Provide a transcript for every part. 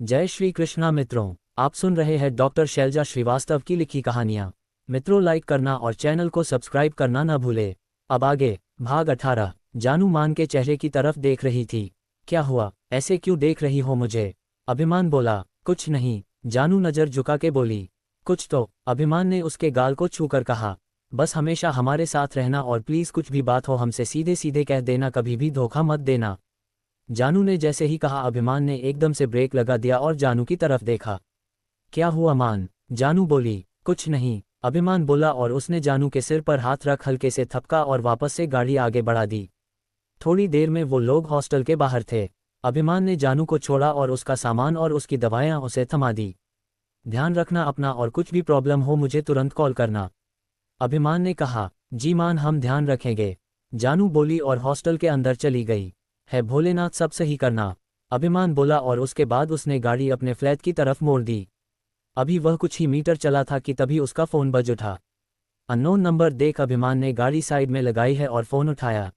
जय श्री कृष्णा मित्रों, आप सुन रहे हैं डॉक्टर शैलजा श्रीवास्तव की लिखी कहानियाँ। मित्रों, लाइक करना और चैनल को सब्सक्राइब करना न भूले। अब आगे भाग 18। जानू मान के चेहरे की तरफ देख रही थी। क्या हुआ, ऐसे क्यों देख रही हो मुझे? अभिमान बोला। कुछ नहीं, जानू नज़र झुका के बोली। कुछ तो, अभिमान ने उसके गाल को छूकर कहा। बस हमेशा हमारे साथ रहना और प्लीज़ कुछ भी बात हो हमसे सीधे सीधे कह देना, कभी भी धोखा मत देना। जानू ने जैसे ही कहा, अभिमान ने एकदम से ब्रेक लगा दिया और जानू की तरफ देखा। क्या हुआ मान? जानू बोली। कुछ नहीं, अभिमान बोला और उसने जानू के सिर पर हाथ रख हल्के से थपका और वापस से गाड़ी आगे बढ़ा दी। थोड़ी देर में वो लोग हॉस्टल के बाहर थे। अभिमान ने जानू को छोड़ा और उसका सामान और उसकी दवाइयाँ उसे थमा दी। ध्यान रखना अपना और कुछ भी प्रॉब्लम हो मुझे तुरंत कॉल करना, अभिमान ने कहा। जी मान, हम ध्यान रखेंगे, जानू बोली और हॉस्टल के अंदर चली गई। है भोलेनाथ, सब सही करना, अभिमान बोला और उसके बाद उसने गाड़ी अपने फ्लैट की तरफ मोड़ दी। अभी वह कुछ ही मीटर चला था कि तभी उसका फ़ोन बज उठा। अननोन नंबर देख अभिमान ने गाड़ी साइड में लगाई है और फ़ोन उठाया।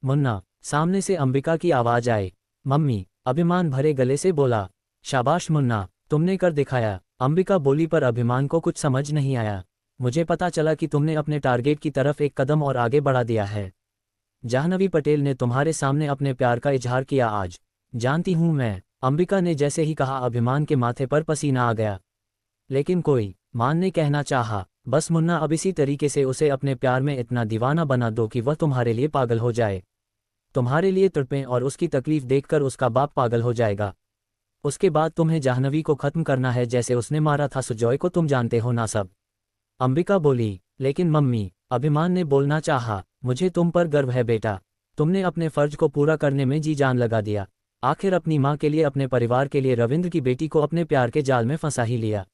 मुन्ना, सामने से अंबिका की आवाज़ आई। मम्मी, अभिमान भरे गले से बोला। शाबाश मुन्ना, तुमने कर दिखाया, अंबिका बोली, पर अभिमान को कुछ समझ नहीं आया। मुझे पता चला कि तुमने अपने टारगेट की तरफ एक कदम और आगे बढ़ा दिया है। जाह्नवी पटेल ने तुम्हारे सामने अपने प्यार का इजहार किया आज। जानती हूँ मैं, अंबिका ने जैसे ही कहा अभिमान के माथे पर पसीना आ गया। लेकिन कोई, मान ने कहना चाहा, बस मुन्ना अब इसी तरीके से उसे अपने प्यार में इतना दीवाना बना दो कि वह तुम्हारे लिए पागल हो जाए, तुम्हारे लिए तड़पें और उसकी तकलीफ देखकर उसका बाप पागल हो जाएगा। उसके बाद तुम्हें जाह्नवी को खत्म करना है जैसे उसने मारा था सुजॉय को, तुम जानते हो ना सब। अंबिका बोली। लेकिन मम्मी, अभिमान ने बोलना चाहा, मुझे तुम पर गर्व है बेटा, तुमने अपने फर्ज को पूरा करने में जी जान लगा दिया। आखिर अपनी माँ के लिए, अपने परिवार के लिए रविंद्र की बेटी को अपने प्यार के जाल में फंसा ही लिया।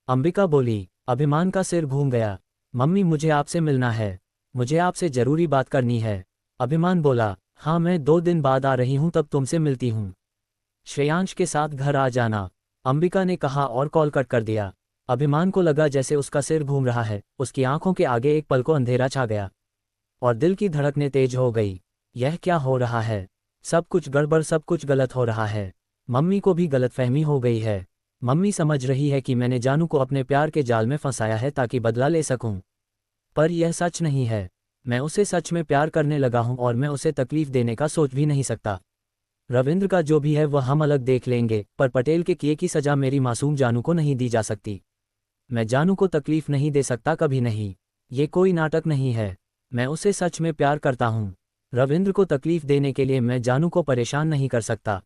अंबिका बोली। अभिमान का सिर घूम गया। मम्मी, मुझे आपसे मिलना है, मुझे आपसे ज़रूरी बात करनी है। अभिमान बोला। हाँ, मैं 2 दिन बाद आ रही हूँ, तब तुमसे मिलती हूँ। श्रेयांश के साथ घर आ जाना, अंबिका ने कहा और कॉल कट कर दिया। अभिमान को लगा जैसे उसका सिर घूम रहा है, उसकी आंखों के आगे एक पल को अंधेरा छा गया और दिल की धड़कनें तेज हो गई। यह क्या हो रहा है? सब कुछ गड़बड़, सब कुछ गलत हो रहा है। मम्मी को भी गलतफहमी हो गई है। मम्मी समझ रही है कि मैंने जानू को अपने प्यार के जाल में फंसाया है ताकि बदला ले सकूं। पर यह सच नहीं है। मैं उसे सच में प्यार करने लगा हूं और मैं उसे तकलीफ देने का सोच भी नहीं सकता। रविंद्र का जो भी है वह हम अलग देख लेंगे, पर पटेल के किए की सजा मेरी मासूम जानू को नहीं दी जा सकती। मैं जानू को तकलीफ नहीं दे सकता, कभी नहीं। ये कोई नाटक नहीं है, मैं उसे सच में प्यार करता हूँ। रविंद्र को तकलीफ देने के लिए मैं जानू को परेशान नहीं कर सकता,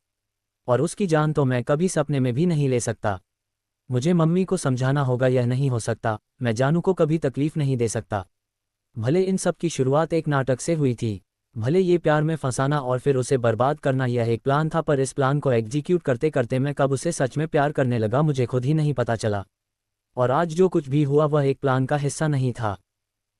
और उसकी जान तो मैं कभी सपने में भी नहीं ले सकता। मुझे मम्मी को समझाना होगा, यह नहीं हो सकता, मैं जानू को कभी तकलीफ नहीं दे सकता। भले इन सब की शुरुआत एक नाटक से हुई थी, भले ये प्यार में फंसाना और फिर उसे बर्बाद करना यह एक प्लान था, पर इस प्लान को एग्जीक्यूट करते करते मैं कब उसे सच में प्यार करने लगा मुझे खुद ही नहीं पता चला। और आज जो कुछ भी हुआ वह एक प्लान का हिस्सा नहीं था,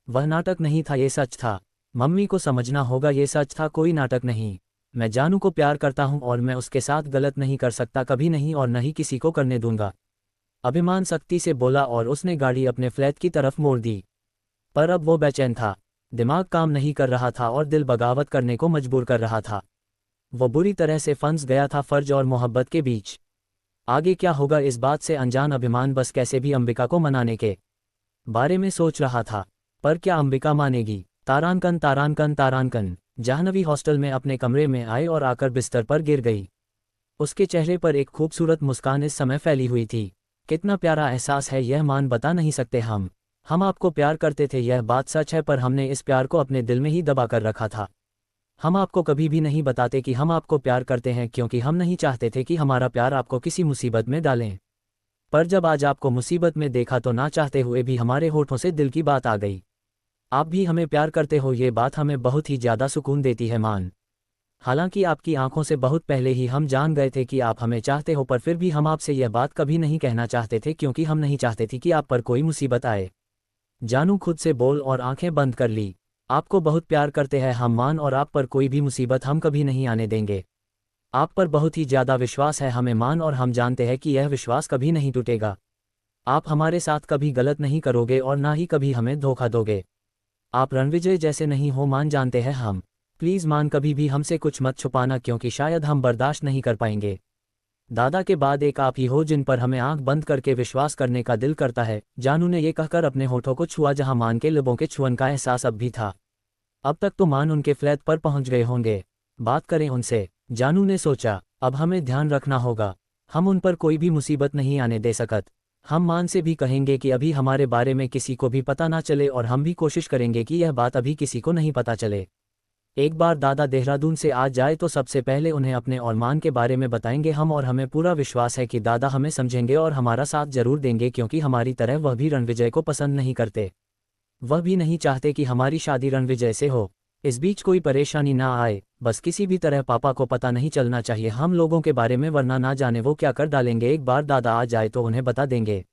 वह नाटक नहीं था, ये सच था। मम्मी को समझना होगा, ये सच था, कोई नाटक नहीं। मैं जानू को प्यार करता हूँ और मैं उसके साथ गलत नहीं कर सकता, कभी नहीं, और न ही किसी को करने दूंगा। अभिमान सख्ती से बोला और उसने गाड़ी अपने फ्लैट की तरफ मोड़ दी। पर अब वो बेचैन था, दिमाग काम नहीं कर रहा था और दिल बगावत करने को मजबूर कर रहा था। वो बुरी तरह से फंस गया था फर्ज और मोहब्बत के बीच। आगे क्या होगा इस बात से अनजान अभिमान बस कैसे भी अंबिका को मनाने के बारे में सोच रहा था। पर क्या अंबिका मानेगी? तारांकन तारांकन तारांकन। जाह्नवी हॉस्टल में अपने कमरे में आई और आकर बिस्तर पर गिर गई। उसके चेहरे पर एक खूबसूरत मुस्कान इस समय फैली हुई थी। कितना प्यारा एहसास है यह मान बता नहीं सकते। हम आपको प्यार करते थे, यह बात सच है, पर हमने इस प्यार को अपने दिल में ही दबा कर रखा था। हम आपको कभी भी नहीं बताते कि हम आपको प्यार करते हैं, क्योंकि हम नहीं चाहते थे कि हमारा प्यार आपको किसी मुसीबत में डालें। पर जब आज आपको मुसीबत में देखा तो ना चाहते हुए भी हमारे होठों से दिल की बात आ गई। आप भी हमें प्यार करते हो, ये बात हमें बहुत ही ज़्यादा सुकून देती है मान। हालांकि आपकी आंखों से बहुत पहले ही हम जान गए थे कि आप हमें चाहते हो, पर फिर भी हम आपसे यह बात कभी नहीं कहना चाहते थे, क्योंकि हम नहीं चाहते थे कि आप पर कोई मुसीबत आए। जानू खुद से बोल और आंखें बंद कर ली। आपको बहुत प्यार करते हैं हम मान, और आप पर कोई भी मुसीबत हम कभी नहीं आने देंगे। आप पर बहुत ही ज़्यादा विश्वास है हमें मान, और हम जानते हैं कि यह विश्वास कभी नहीं टूटेगा। आप हमारे साथ कभी गलत नहीं करोगे और ना ही कभी हमें धोखा दोगे। आप रणविजय जैसे नहीं हो मान, जानते हैं हम। प्लीज़ मान, कभी भी हमसे कुछ मत छुपाना, क्योंकि शायद हम बर्दाश्त नहीं कर पाएंगे। दादा के बाद एक आप ही हो जिन पर हमें आंख बंद करके विश्वास करने का दिल करता है। जानू ने ये कहकर अपने होठों को छुआ जहां मान के लबों के छुअन का एहसास अब भी था। अब तक तो मान उनके फ्लैट पर पहुंच गए होंगे, बात करें उनसे। जानू ने सोचा, अब हमें ध्यान रखना होगा, हम उन पर कोई भी मुसीबत नहीं आने दे सकत। हम मान से भी कहेंगे कि अभी हमारे बारे में किसी को भी पता ना चले और हम भी कोशिश करेंगे कि यह बात अभी किसी को नहीं पता चले। एक बार दादा देहरादून से आ जाए तो सबसे पहले उन्हें अपने और मान के बारे में बताएंगे हम, और हमें पूरा विश्वास है कि दादा हमें समझेंगे और हमारा साथ जरूर देंगे, क्योंकि हमारी तरह वह भी रणविजय को पसंद नहीं करते। वह भी नहीं चाहते कि हमारी शादी रणविजय से हो। इस बीच कोई परेशानी ना आए, बस किसी भी तरह पापा को पता नहीं चलना चाहिए हम लोगों के बारे में, वरना ना जाने वो क्या कर डालेंगे। एक बार दादा आ जाए तो उन्हें बता देंगे,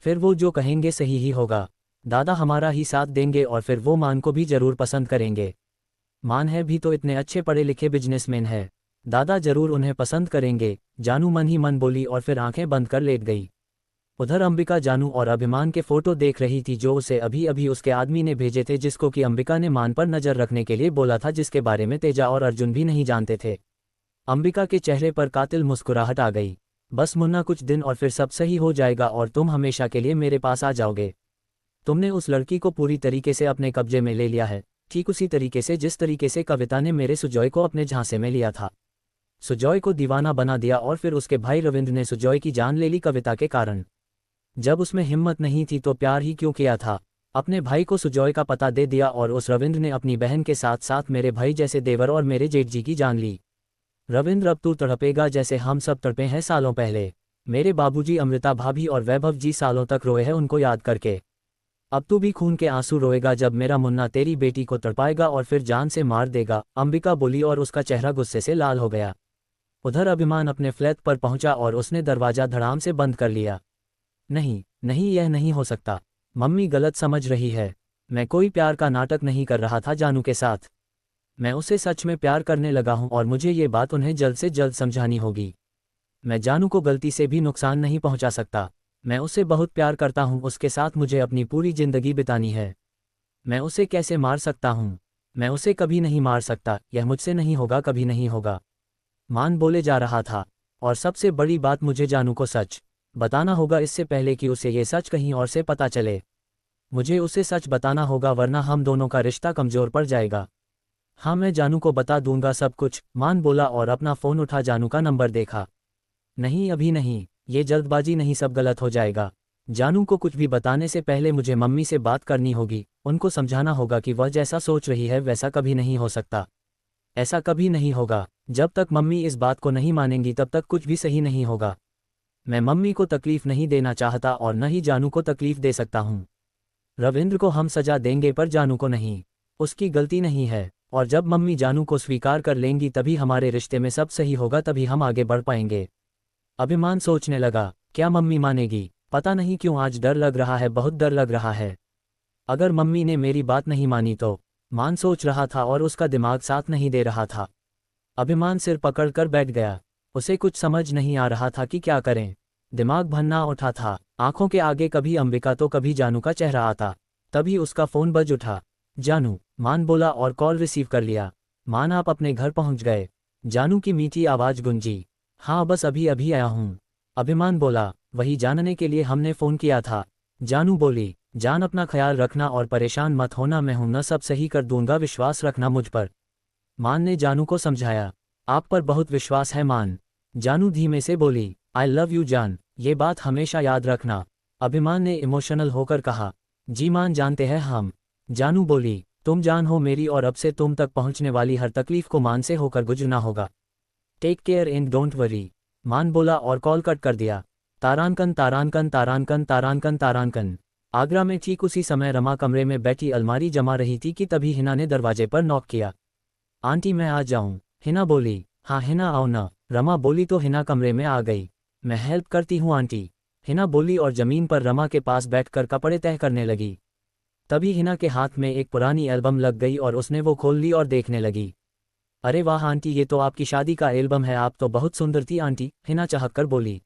फिर वो जो कहेंगे सही ही होगा। दादा हमारा ही साथ देंगे और फिर वो मान को भी जरूर पसंद करेंगे। मान है भी तो इतने अच्छे पढ़े लिखे बिजनेसमैन है, दादा जरूर उन्हें पसंद करेंगे। जानू मन ही मन बोली और फिर आंखें बंद कर लेट गई। उधर अंबिका जानू और अभिमान के फोटो देख रही थी जो उसे अभी अभी उसके आदमी ने भेजे थे, जिसको कि अंबिका ने मान पर नजर रखने के लिए बोला था, जिसके बारे में तेजा और अर्जुन भी नहीं जानते थे। अंबिका के चेहरे पर कातिल मुस्कुराहट आ गई। बस मुन्ना, कुछ दिन और फिर सब सही हो जाएगा और तुम हमेशा के लिए मेरे पास आ जाओगे। तुमने उस लड़की को पूरी तरीके से अपने कब्जे में ले लिया है, ठीक उसी तरीके से जिस तरीके से कविता ने मेरे सुजॉय को अपने झांसे में लिया था। सुजॉय को दीवाना बना दिया और फिर उसके भाई रविंद्र ने सुजॉय की जान ले ली कविता के कारण। जब उसमें हिम्मत नहीं थी तो प्यार ही क्यों किया था। अपने भाई को सुजॉय का पता दे दिया और उस रविंद्र ने अपनी बहन के साथ साथ मेरे भाई जैसे देवर और मेरे जेठ जी की जान ली। रविंद्र, अब तू तड़पेगा जैसे हम सब तड़पे हैं सालों पहले। मेरे बाबूजी, अमृता भाभी और वैभव जी सालों तक रोए हैं उनको याद करके। अब तू भी खून के आंसू रोएगा जब मेरा मुन्ना तेरी बेटी को तड़पाएगा और फिर जान से मार देगा, अंबिका बोली और उसका चेहरा गुस्से से लाल हो गया। उधर अभिमान अपने फ्लैट पर पहुंचा और उसने दरवाजा धड़ाम से बंद कर लिया। नहीं नहीं, यह नहीं हो सकता, मम्मी गलत समझ रही है। मैं कोई प्यार का नाटक नहीं कर रहा था जानू के साथ। मैं उसे सच में प्यार करने लगा हूं और मुझे ये बात उन्हें जल्द से जल्द समझानी होगी। मैं जानू को गलती से भी नुकसान नहीं पहुंचा सकता। मैं उसे बहुत प्यार करता हूं, उसके साथ मुझे अपनी पूरी जिंदगी बितानी है। मैं उसे कैसे मार सकता हूं? मैं उसे कभी नहीं मार सकता, यह मुझसे नहीं होगा, कभी नहीं होगा। मान बोले जा रहा था। और सबसे बड़ी बात, मुझे जानू को सच बताना होगा इससे पहले कि उसे ये सच कहीं और से पता चले। मुझे उसे सच बताना होगा, वरना हम दोनों का रिश्ता कमजोर पड़ जाएगा। हाँ, मैं जानू को बता दूंगा सब कुछ, मान बोला और अपना फ़ोन उठा जानू का नंबर देखा। नहीं अभी नहीं, ये जल्दबाजी नहीं, सब गलत हो जाएगा। जानू को कुछ भी बताने से पहले मुझे मम्मी से बात करनी होगी, उनको समझाना होगा कि वह जैसा सोच रही है वैसा कभी नहीं हो सकता। ऐसा कभी नहीं होगा। जब तक मम्मी इस बात को नहीं मानेंगी तब तक कुछ भी सही नहीं होगा। मैं मम्मी को तकलीफ नहीं देना चाहता और न ही जानू को तकलीफ दे सकता हूँ। रविंद्र को हम सजा देंगे पर जानू को नहीं, उसकी गलती नहीं है। और जब मम्मी जानू को स्वीकार कर लेंगी तभी हमारे रिश्ते में सब सही होगा, तभी हम आगे बढ़ पाएंगे। अभिमान सोचने लगा, क्या मम्मी मानेगी? पता नहीं क्यों आज डर लग रहा है, बहुत डर लग रहा है। अगर मम्मी ने मेरी बात नहीं मानी तो? मान सोच रहा था और उसका दिमाग साथ नहीं दे रहा था। अभिमान सिर पकड़ कर बैठ गया। उसे कुछ समझ नहीं आ रहा था कि क्या करें। दिमाग भन्ना उठा था। आंखों के आगे कभी अंबिका तो कभी जानू का चेहरा आता। तभी उसका फ़ोन बज उठा। जानू, मान बोला और कॉल रिसीव कर लिया। मान, आप अपने घर पहुंच गए? जानू की मीठी आवाज़ गूंजी। हाँ, बस अभी अभी आया हूँ। अभिमान बोला, वही जानने के लिए हमने फ़ोन किया था। जानू बोली, जान अपना ख्याल रखना और परेशान मत होना, मैं हूं ना, सब सही कर दूंगा, विश्वास रखना मुझ पर। मान ने जानू को समझाया। आप पर बहुत विश्वास है मान। जानू धीमे से बोली, आई लव यू जान, ये बात हमेशा याद रखना। अभिमान ने इमोशनल होकर कहा। जी मान, जानते हैं हम। जानू बोली, तुम जान हो मेरी और अब से तुम तक पहुंचने वाली हर तकलीफ को मान से होकर गुजरना होगा। Take care and don't worry. मान बोला और कॉल कट कर दिया। तारानकन तारानकन तारानकन तारानकन तारानकन। आगरा में ठीक उसी समय रमा कमरे में बैठी अलमारी जमा रही थी कि तभी हिना ने दरवाजे पर नॉक किया। आंटी, मैं आ जाऊं? हिना बोली। हाँ हिना, आओ ना। रमा बोली तो हिना कमरे में आ गई। मैं हेल्प करती हूँ आंटी, हिना बोली और जमीन पर रमा के पास बैठकर कपड़े तह करने लगी। तभी हिना के हाथ में एक पुरानी एल्बम लग गई और उसने वो खोल ली और देखने लगी। अरे वाह आंटी, ये तो आपकी शादी का एल्बम है, आप तो बहुत सुंदर थी आंटी, हिना चाहकर बोली।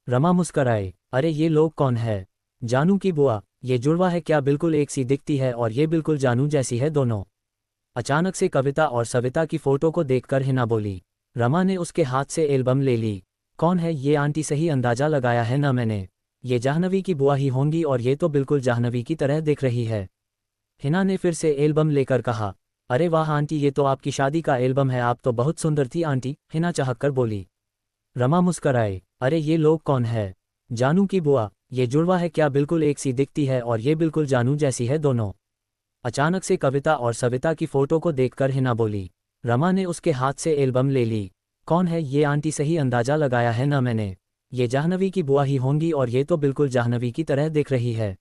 रमा मुस्कराए। अरे ये लोग कौन है? जानू की बुआ। ये जुड़वा है क्या? बिल्कुल एक सी दिखती है और ये बिल्कुल जानू जैसी है दोनों। अचानक से कविता और सविता की फोटो को देखकर हिना बोली। रमा ने उसके हाथ से एल्बम ले ली। कौन है ये आंटी, सही अंदाजा लगाया है ना मैंने। ये जाह्नवी की बुआ ही होंगी और ये तो बिल्कुल जाह्नवी की तरह दिख रही है। हिना ने फिर से एल्बम लेकर कहा। अरे वाह आंटी, ये तो आपकी शादी का एल्बम है, आप तो बहुत सुंदर थी आंटी, हिना चाहक कर बोली। रमा मुस्कराए। अरे ये लोग कौन है? जानू की बुआ। ये जुड़वा है क्या? बिल्कुल एक सी दिखती है और ये बिल्कुल जानू जैसी है दोनों। अचानक से कविता और सविता की फोटो को देखकर हिना बोली। रमा ने उसके हाथ से एल्बम ले ली। कौन है ये आंटी, सही अंदाजा लगाया है ना मैंने। ये जाह्नवी की बुआ ही होंगी और ये तो बिल्कुल जाह्नवी की तरह दिख रही है।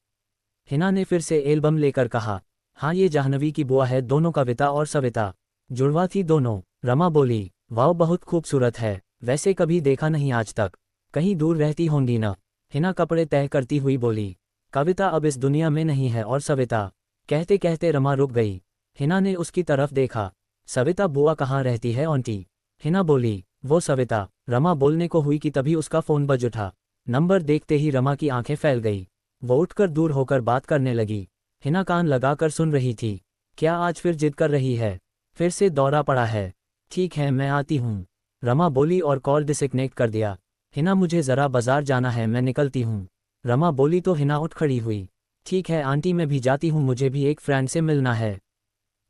हिना ने फिर से एल्बम लेकर कहा। हाँ ये जाह्नवी की बुआ है दोनों, कविता और सविता। जुड़वा थी दोनों। रमा बोली। वाह बहुत खूबसूरत है, वैसे कभी देखा नहीं आज तक। कहीं दूर रहती होंगी ना? हिना कपड़े तय करती हुई बोली। कविता अब इस दुनिया में नहीं है और सविता। कहते कहते रमा रुक गई। हिना ने उसकी तरफ देखा। सविता बुआ कहाँ रहती है आंटी? हिना बोली। वो सविता। रमा बोलने को हुई कि तभी उसका फोन बज उठा। नंबर देखते ही रमा की आंखें फैल गई। वो उठकर दूर होकर बात करने लगी। हिना कान लगाकर सुन रही थी। क्या आज फिर जिद कर रही है? फिर से दौरा पड़ा है? ठीक है मैं आती हूँ, रमा बोली और कॉल डिस्कनेक्ट कर दिया। हिना मुझे ज़रा बाजार जाना है, मैं निकलती हूँ, रमा बोली तो हिना उठ खड़ी हुई। ठीक है आंटी मैं भी जाती हूँ, मुझे भी एक फ्रेंड से मिलना है,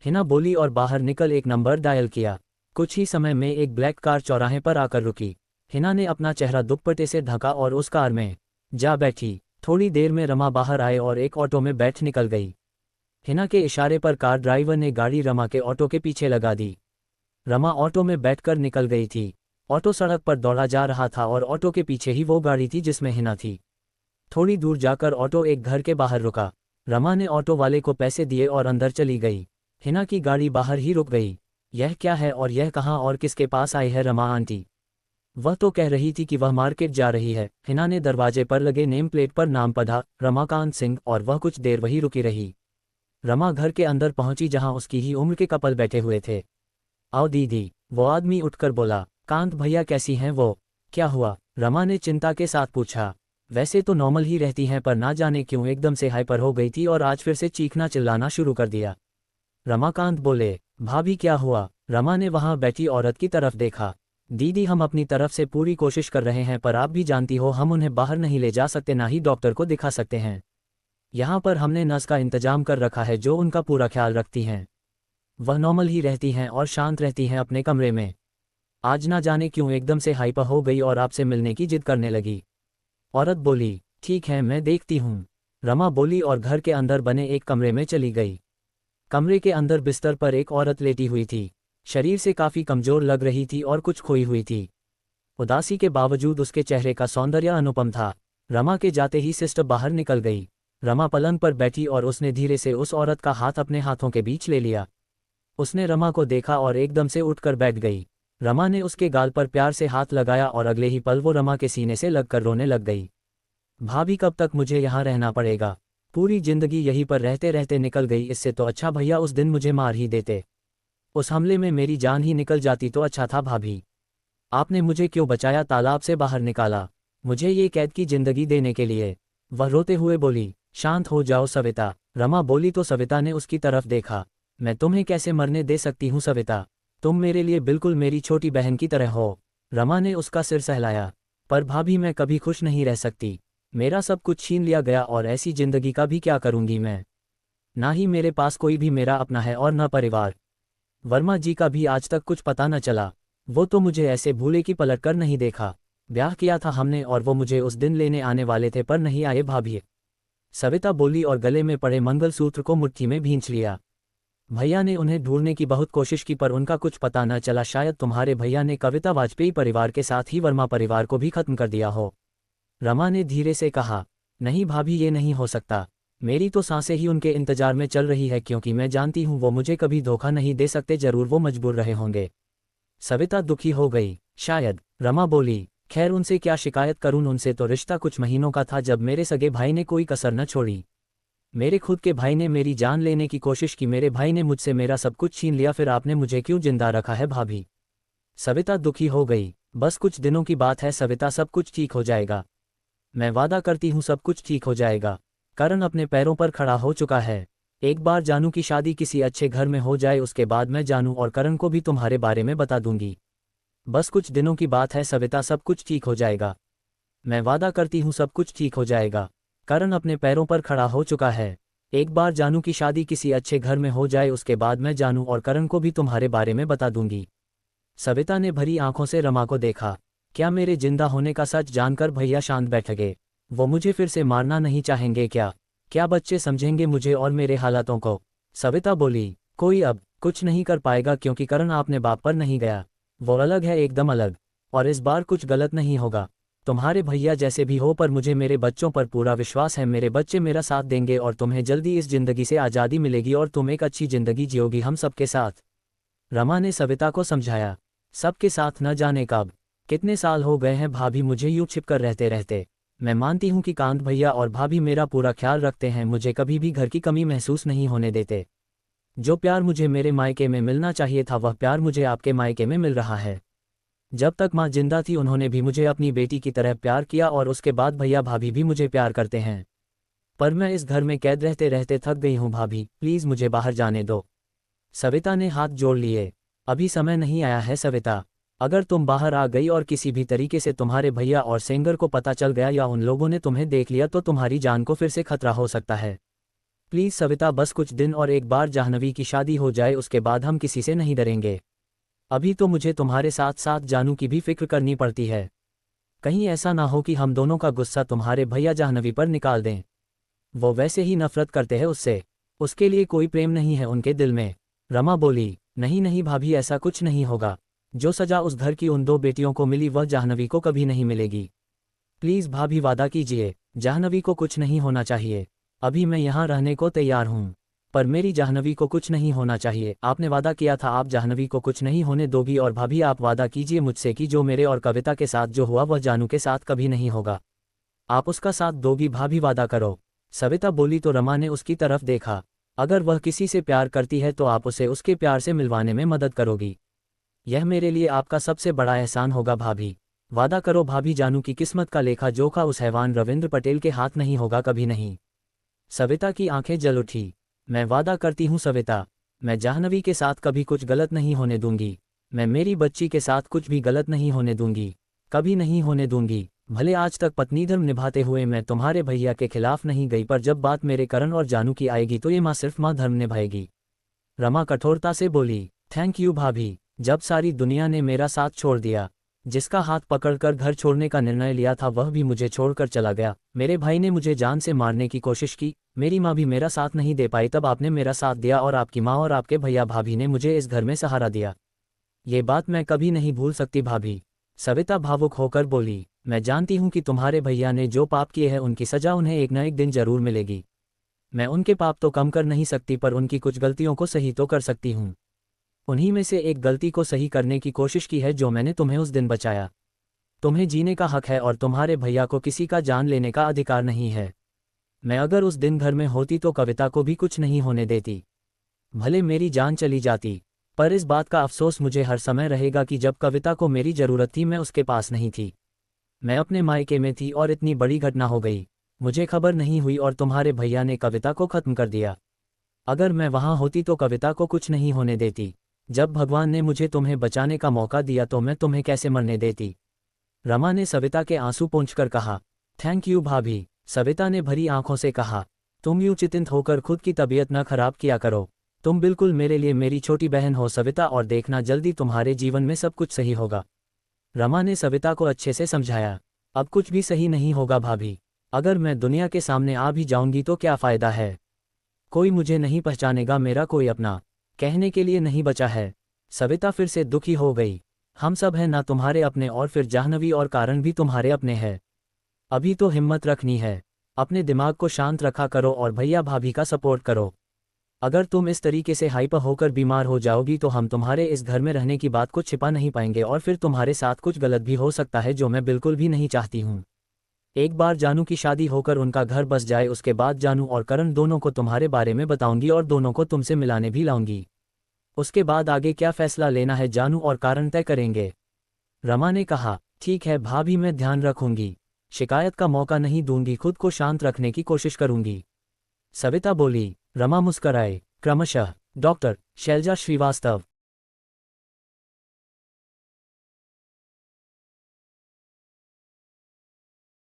हिना बोली और बाहर निकल एक नंबर डायल किया। कुछ ही समय में एक ब्लैक कार चौराहे पर आकर रुकी। हिना ने अपना चेहरा दुपट्टे से ढका और उस कार में जा बैठी। थोड़ी देर में रमा बाहर आए और एक ऑटो में बैठ निकल गई। हिना के इशारे पर कार ड्राइवर ने गाड़ी रमा के ऑटो के पीछे लगा दी। रमा ऑटो में बैठकर निकल गई थी। ऑटो सड़क पर दौड़ा जा रहा था और ऑटो के पीछे ही वो गाड़ी थी जिसमें हिना थी। थोड़ी दूर जाकर ऑटो एक घर के बाहर रुका। रमा ने ऑटो वाले को पैसे दिए और अंदर चली गई। हिना की गाड़ी बाहर ही रुक गई। यह क्या है और यह कहाँ और किसके पास आई है रमा आंटी? वह तो कह रही थी कि वह मार्केट जा रही है। हिना ने दरवाजे पर लगे नेम प्लेट पर नाम पढ़ा, रमाकांत सिंह, और वह कुछ देर वहीं रुकी रही। रमा घर के अंदर पहुंची जहां उसकी ही उम्र के कपल बैठे हुए थे। आओ दीदी, वो आदमी उठकर बोला। कांत भैया कैसी हैं वो? क्या हुआ? रमा ने चिंता के साथ पूछा। वैसे तो नॉर्मल ही रहती हैं पर ना जाने क्यों एकदम से हाइपर हो गई थी और आज फिर से चीखना चिल्लाना शुरू कर दिया। रमाकांत बोले। भाभी क्या हुआ? रमा ने वहां बैठी औरत की तरफ देखा। दीदी हम अपनी तरफ से पूरी कोशिश कर रहे हैं पर आप भी जानती हो हम उन्हें बाहर नहीं ले जा सकते, ना ही डॉक्टर को दिखा सकते हैं। यहाँ पर हमने नर्स का इंतजाम कर रखा है जो उनका पूरा ख्याल रखती हैं। वह नॉर्मल ही रहती हैं और शांत रहती हैं अपने कमरे में। आज ना जाने क्यों एकदम से हाइपर हो गई और आपसे मिलने की जिद करने लगी। औरत बोली। ठीक है मैं देखती हूँ, रमा बोली और घर के अंदर बने एक कमरे में चली गई। कमरे के अंदर बिस्तर पर एक औरत लेटी हुई थी। शरीर से काफ़ी कमज़ोर लग रही थी और कुछ खोई हुई थी। उदासी के बावजूद उसके चेहरे का सौंदर्य अनुपम था। रमा के जाते ही सिस्टर बाहर निकल गई। रमा पलंग पर बैठी और उसने धीरे से उस औरत का हाथ अपने हाथों के बीच ले लिया। उसने रमा को देखा और एकदम से उठकर बैठ गई। रमा ने उसके गाल पर प्यार से हाथ लगाया और अगले ही पल वो रमा के सीने से लगकर रोने लग गई। भाभी कब तक मुझे यहाँ रहना पड़ेगा? पूरी जिंदगी यहीं पर रहते रहते निकल गई, इससे तो अच्छा भैया उस दिन मुझे मार ही देते। उस हमले में मेरी जान ही निकल जाती तो अच्छा था भाभी। आपने मुझे क्यों बचाया, तालाब से बाहर निकाला, मुझे ये कैद की जिंदगी देने के लिए? वह रोते हुए बोली। शांत हो जाओ सविता, रमा बोली तो सविता ने उसकी तरफ देखा। मैं तुम्हें कैसे मरने दे सकती हूँ सविता, तुम मेरे लिए बिल्कुल मेरी छोटी बहन की तरह हो। रमा ने उसका सिर सहलाया। पर भाभी मैं कभी खुश नहीं रह सकती, मेरा सब कुछ छीन लिया गया और ऐसी जिंदगी का भी क्या करूंगी मैं? ना ही मेरे पास कोई भी मेरा अपना है और न परिवार। वर्मा जी का भी आज तक कुछ पता न चला, वो तो मुझे ऐसे भूले कि पलट कर नहीं देखा। ब्याह किया था हमने और वो मुझे उस दिन लेने आने वाले थे पर नहीं आए भाभी, सविता बोली और गले में पड़े मंगलसूत्र को मुट्ठी में भींच लिया। भैया ने उन्हें ढूंढने की बहुत कोशिश की पर उनका कुछ पता न चला, शायद तुम्हारे भैया ने कविता वाजपेयी परिवार के साथ ही वर्मा परिवार को भी खत्म कर दिया हो। रमा ने धीरे से कहा। नहीं भाभी ये नहीं हो सकता, मेरी तो सांसें ही उनके इंतजार में चल रही है क्योंकि मैं जानती हूँ वो मुझे कभी धोखा नहीं दे सकते, जरूर वो मजबूर रहे होंगे। सविता दुखी हो गई। शायद, रमा बोली। खैर उनसे क्या शिकायत करूं, उनसे तो रिश्ता कुछ महीनों का था जब मेरे सगे भाई ने कोई कसर न छोड़ी। मेरे खुद के भाई ने मेरी जान लेने की कोशिश की, मेरे भाई ने मुझसे मेरा सब कुछ छीन लिया, फिर आपने मुझे क्यों जिंदा रखा है भाभी? सविता दुखी हो गई। बस कुछ दिनों की बात है सविता, सब कुछ ठीक हो जाएगा, मैं वादा करती हूँ सब कुछ ठीक हो जाएगा। करण अपने पैरों पर खड़ा हो चुका है। एक बार जानू की शादी किसी अच्छे घर में हो जाए उसके बाद मैं जानू और करण को भी तुम्हारे बारे में बता दूंगी। बस कुछ दिनों की बात है सविता, सब कुछ ठीक हो जाएगा। मैं वादा करती हूँ सब कुछ ठीक हो जाएगा। करण अपने पैरों पर खड़ा हो चुका है। एक बार जानू की शादी किसी अच्छे घर में हो जाए उसके बाद मैं जानू और करण को भी तुम्हारे बारे में बता दूंगी। सविता ने भरी आंखों से रमा को देखा। क्या मेरे जिंदा होने का सच जानकर भैया शांत बैठ गए? वो मुझे फिर से मारना नहीं चाहेंगे क्या? क्या बच्चे समझेंगे मुझे और मेरे हालातों को? सविता बोली, कोई अब कुछ नहीं कर पाएगा क्योंकि करण आपने बाप पर नहीं गया। वो अलग है, एकदम अलग। और इस बार कुछ गलत नहीं होगा। तुम्हारे भैया जैसे भी हो पर मुझे मेरे बच्चों पर पूरा विश्वास है। मेरे बच्चे मेरा साथ देंगे और तुम्हें जल्दी इस जिंदगी से आज़ादी मिलेगी और तुम एक अच्छी जिंदगी जियोगी हम सबके साथ। रमा ने सविता को समझाया। सबके साथ न जाने कब कितने साल हो गए हैं भाभी मुझे यूं छिपकर रहते रहते। मैं मानती हूं कि कांत भैया और भाभी मेरा पूरा ख्याल रखते हैं, मुझे कभी भी घर की कमी महसूस नहीं होने देते। जो प्यार मुझे मेरे मायके में मिलना चाहिए था वह प्यार मुझे आपके मायके में मिल रहा है। जब तक माँ जिंदा थी उन्होंने भी मुझे अपनी बेटी की तरह प्यार किया और उसके बाद भैया भाभी भी मुझे प्यार करते हैं। पर मैं इस घर में कैद रहते रहते थक गई हूँ भाभी, प्लीज़ मुझे बाहर जाने दो। सविता ने हाथ जोड़ लिए। अभी समय नहीं आया है सविता। अगर तुम बाहर आ गई और किसी भी तरीके से तुम्हारे भैया और सेंगर को पता चल गया या उन लोगों ने तुम्हें देख लिया तो तुम्हारी जान को फिर से खतरा हो सकता है। प्लीज़ सविता, बस कुछ दिन और एक बार जाह्नवी की शादी हो जाए उसके बाद हम किसी से नहीं डरेंगे। अभी तो मुझे तुम्हारे साथ साथ जानू की भी फिक्र करनी पड़ती है। कहीं ऐसा ना हो कि हम दोनों का गुस्सा तुम्हारे भैया जाह्नवी पर निकाल दें। वो वैसे ही नफरत करते हैं उससे। उसके लिए कोई प्रेम नहीं है उनके दिल में। रमा बोली, नहीं नहीं भाभी, ऐसा कुछ नहीं होगा। जो सजा उस घर की उन दो बेटियों को मिली वह जाह्नवी को कभी नहीं मिलेगी। प्लीज़ भाभी वादा कीजिए, जाह्नवी को कुछ नहीं होना चाहिए। अभी मैं यहाँ रहने को तैयार हूँ, पर मेरी जाह्नवी को कुछ नहीं होना चाहिए। आपने वादा किया था आप जाह्नवी को कुछ नहीं होने दोगी और भाभी आप वादा कीजिए मुझसे कि जो मेरे और कविता के साथ जो हुआ वह जानू के साथ कभी नहीं होगा। आप उसका साथ दोगी भाभी, वादा करो। सविता बोली तो रमा ने उसकी तरफ देखा। अगर वह किसी से प्यार करती है तो आप उसे उसके प्यार से मिलवाने में मदद करोगी। यह मेरे लिए आपका सबसे बड़ा एहसान होगा भाभी। वादा करो भाभी, जानू की किस्मत का लेखा जोखा उस हैवान रविंद्र पटेल के हाथ नहीं होगा, कभी नहीं। सविता की आंखें जल उठी। मैं वादा करती हूँ सविता, मैं जाह्नवी के साथ कभी कुछ गलत नहीं होने दूंगी। मैं मेरी बच्ची के साथ कुछ भी गलत नहीं होने दूंगी, कभी नहीं होने दूंगी। भले आज तक पत्नी धर्म निभाते हुए मैं तुम्हारे भैया के खिलाफ नहीं गई, पर जब बात मेरे करण और जानू की आएगी तो ये माँ सिर्फ माँ धर्म निभाएगी। रमा कठोरता से बोली, थैंक यू भाभी। जब सारी दुनिया ने मेरा साथ छोड़ दिया, जिसका हाथ पकड़कर घर छोड़ने का निर्णय लिया था वह भी मुझे छोड़कर चला गया। मेरे भाई ने मुझे जान से मारने की कोशिश की, मेरी माँ भी मेरा साथ नहीं दे पाई, तब आपने मेरा साथ दिया और आपकी माँ और आपके भैया भाभी ने मुझे इस घर में सहारा दिया। ये बात मैं कभी नहीं भूल सकती भाभी। सविता भावुक होकर बोली, मैं जानती हूँ कि तुम्हारे भैया ने जो पाप किए हैं उनकी सजा उन्हें एक न एक दिन जरूर मिलेगी। मैं उनके पाप तो कम कर नहीं सकती पर उनकी कुछ गलतियों को सही तो कर सकती हूँ। उन्हीं में से एक गलती को सही करने की कोशिश की है जो मैंने तुम्हें उस दिन बचाया। तुम्हें जीने का हक है और तुम्हारे भैया को किसी का जान लेने का अधिकार नहीं है। मैं अगर उस दिन घर में होती तो कविता को भी कुछ नहीं होने देती। भले मेरी जान चली जाती, पर इस बात का अफसोस मुझे हर समय रहेगा कि जब कविता को मेरी ज़रूरत थी मैं उसके पास नहीं थी। मैं अपने मायके में थी और इतनी बड़ी घटना हो गई, मुझे खबर नहीं हुई और तुम्हारे भैया ने कविता को ख़त्म कर दिया। अगर मैं वहाँ होती तो कविता को कुछ नहीं होने देती। जब भगवान ने मुझे तुम्हें बचाने का मौका दिया तो मैं तुम्हें कैसे मरने देती। रमा ने सविता के आंसू पोंछकर कहा, थैंक यू भाभी। सविता ने भरी आंखों से कहा, तुम यूं चिंतित होकर खुद की तबीयत न खराब किया करो। तुम बिल्कुल मेरे लिए मेरी छोटी बहन हो सविता, और देखना जल्दी तुम्हारे जीवन में सब कुछ सही होगा। रमा ने सविता को अच्छे से समझाया, अब कुछ भी सही नहीं होगा भाभी। अगर मैं दुनिया के सामने आ भी जाऊंगी तो क्या फ़ायदा है? कोई मुझे नहीं पहचानेगा, मेरा कोई अपना कहने के लिए नहीं बचा है। सविता फिर से दुखी हो गई। हम सब हैं ना तुम्हारे अपने, और फिर जाह्नवी और कारण भी तुम्हारे अपने हैं। अभी तो हिम्मत रखनी है, अपने दिमाग को शांत रखा करो और भैया भाभी का सपोर्ट करो। अगर तुम इस तरीके से हाइपर होकर बीमार हो जाओगी तो हम तुम्हारे इस घर में रहने की बात को छिपा नहीं पाएंगे और फिर तुम्हारे साथ कुछ गलत भी हो सकता है, जो मैं बिल्कुल भी नहीं चाहती हूँ। एक बार जानू की शादी होकर उनका घर बस जाए उसके बाद जानू और करण दोनों को तुम्हारे बारे में बताऊंगी और दोनों को तुमसे मिलाने भी लाऊंगी। उसके बाद आगे क्या फैसला लेना है जानू और कारण तय करेंगे। रमा ने कहा, ठीक है भाभी, मैं ध्यान रखूंगी, शिकायत का मौका नहीं दूंगी, खुद को शांत रखने की कोशिश करूंगी। सविता बोली। रमा मुस्कराए। क्रमशः डॉक्टर शैलजा श्रीवास्तव।